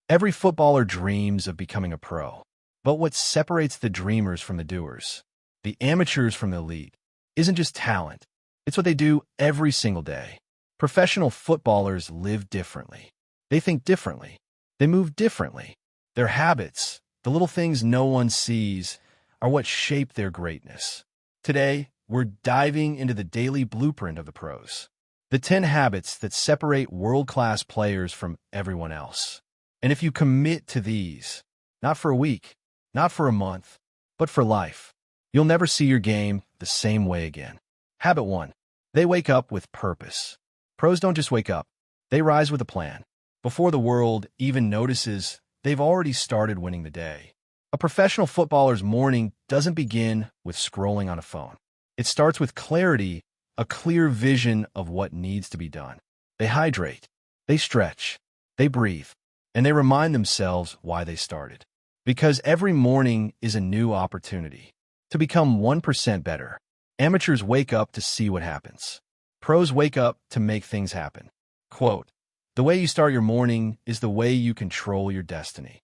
Every footballer dreams of becoming a pro. But what separates the dreamers from the doers, the amateurs from the elite, isn't just talent. It's what they do every single day. Professional footballers live differently. They think differently. They move differently. Their habits, the little things no one sees, are what shape their greatness. Today, we're diving into the daily blueprint of the pros. The 10 habits that separate world-class players from everyone else. And if you commit to these, not for a week, not for a month, but for life, you'll never see your game the same way again. Habit 1. They wake up with purpose. Pros don't just wake up. They rise with a plan. Before the world even notices, they've already started winning the day. A professional footballer's morning doesn't begin with scrolling on a phone. It starts with clarity, a clear vision of what needs to be done. They hydrate, they stretch, they breathe, and they remind themselves why they started. Because every morning is a new opportunity to become 1% better. Amateurs wake up to see what happens. Pros wake up to make things happen. Quote, "The way you start your morning is the way you control your destiny."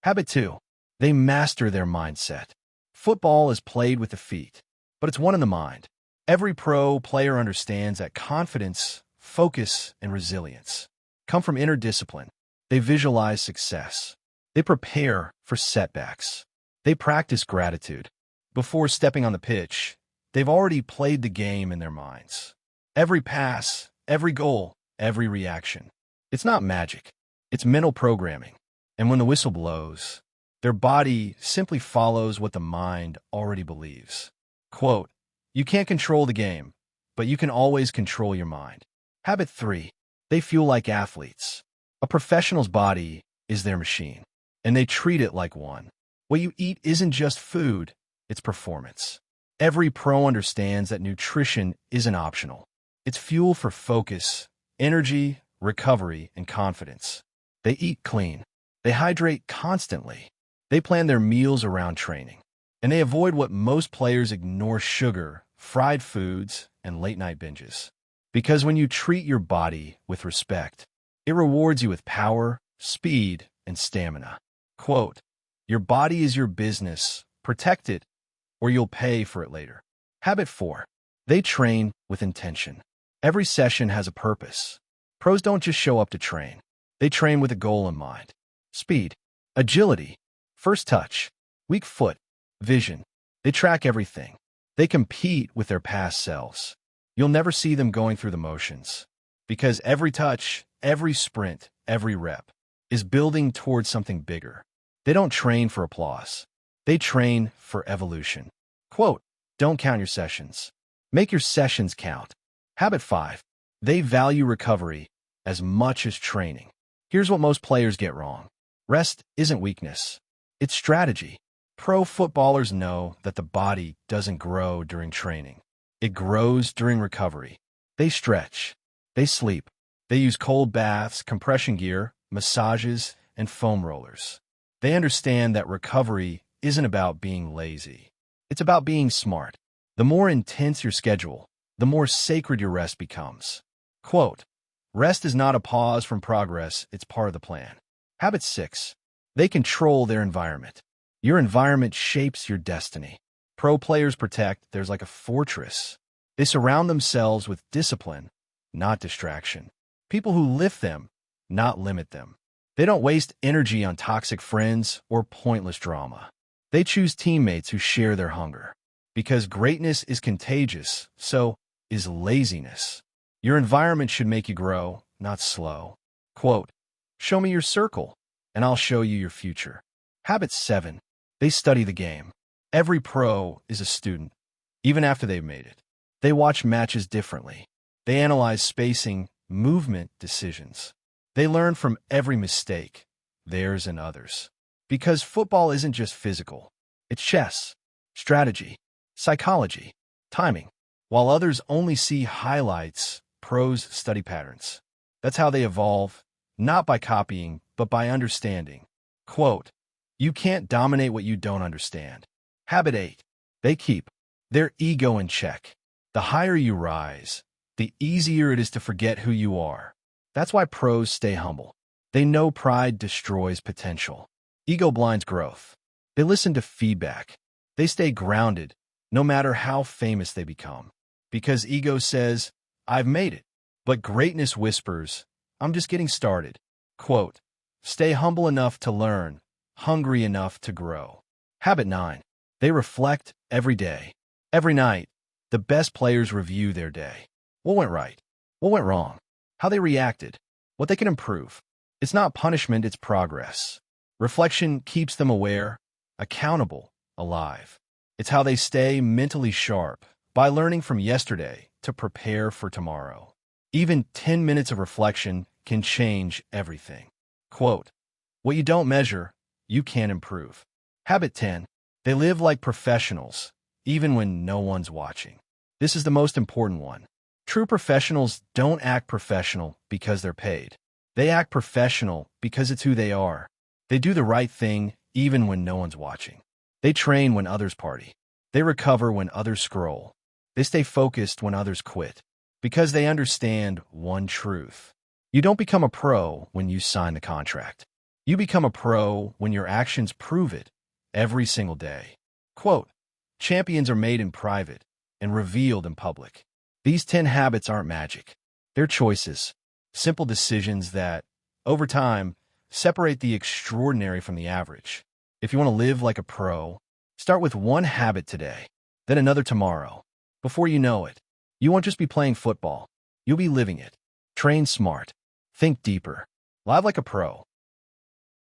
Habit 2. They master their mindset. Football is played with the feet, but it's won in the mind. Every pro player understands that confidence, focus, and resilience come from inner discipline. They visualize success. They prepare for setbacks. They practice gratitude. Before stepping on the pitch, they've already played the game in their minds. Every pass, every goal, every reaction. It's not magic. It's mental programming. And when the whistle blows, their body simply follows what the mind already believes. Quote, "You can't control the game, but you can always control your mind." Habit 3. They feel like athletes. A professional's body is their machine, and they treat it like one. What you eat isn't just food, it's performance. Every pro understands that nutrition isn't optional. It's fuel for focus, energy, recovery, and confidence. They eat clean. They hydrate constantly. They plan their meals around training. And they avoid what most players ignore: sugar, fried foods, and late-night binges. Because when you treat your body with respect, it rewards you with power, speed, and stamina. Quote, "Your body is your business. Protect it, or you'll pay for it later." Habit 4. They train with intention. Every session has a purpose. Pros don't just show up to train. They train with a goal in mind. Speed, agility, first touch, weak foot, vision. They track everything. They compete with their past selves. You'll never see them going through the motions. Because every touch, every sprint, every rep is building towards something bigger. They don't train for applause. They train for evolution. Quote, "Don't count your sessions. Make your sessions count." Habit 5. They value recovery as much as training. Here's what most players get wrong. Rest isn't weakness. It's strategy. Pro footballers know that the body doesn't grow during training. It grows during recovery. They stretch. They sleep. They use cold baths, compression gear, massages, and foam rollers. They understand that recovery isn't about being lazy. It's about being smart. The more intense your schedule, the more sacred your rest becomes. Quote, "Rest is not a pause from progress, it's part of the plan." Habit 6. They control their environment. Your environment shapes your destiny. Pro players protect theirs like a fortress. They surround themselves with discipline, not distraction. People who lift them, not limit them. They don't waste energy on toxic friends or pointless drama. They choose teammates who share their hunger. Because greatness is contagious, so is laziness. Your environment should make you grow, not slow. Quote, "Show me your circle, and I'll show you your future." Habit 7. They study the game. Every pro is a student, even after they've made it. They watch matches differently. They analyze spacing, movement, decisions. They learn from every mistake, theirs and others. Because football isn't just physical. It's chess, strategy, psychology, timing. While others only see highlights, pros study patterns. That's how they evolve, not by copying, but by understanding. Quote, "You can't dominate what you don't understand." Habit 8. They keep their ego in check. The higher you rise, the easier it is to forget who you are. That's why pros stay humble. They know pride destroys potential. Ego blinds growth. They listen to feedback. They stay grounded, no matter how famous they become. Because ego says, I've made it. But greatness whispers, I'm just getting started. Quote, stay humble enough to learn, hungry enough to grow. Habit 9. They reflect every day. Every night, the best players review their day. What went right? What went wrong? How they reacted? What they can improve? It's not punishment, it's progress. Reflection keeps them aware, accountable, alive. It's how they stay mentally sharp, by learning from yesterday to prepare for tomorrow. Even 10 minutes of reflection can change everything. Quote, what you don't measure, you can't improve. Habit 10. They live like professionals, even when no one's watching. This is the most important one. True professionals don't act professional because they're paid. They act professional because it's who they are. They do the right thing even when no one's watching. They train when others party. They recover when others scroll. They stay focused when others quit. Because they understand one truth. You don't become a pro when you sign the contract. You become a pro when your actions prove it every single day. Quote, champions are made in private and revealed in public. These 10 habits aren't magic. They're choices, simple decisions that, over time, separate the extraordinary from the average. If you want to live like a pro, start with one habit today, then another tomorrow. Before you know it, you won't just be playing football. You'll be living it. Train smart. Think deeper. Live like a pro.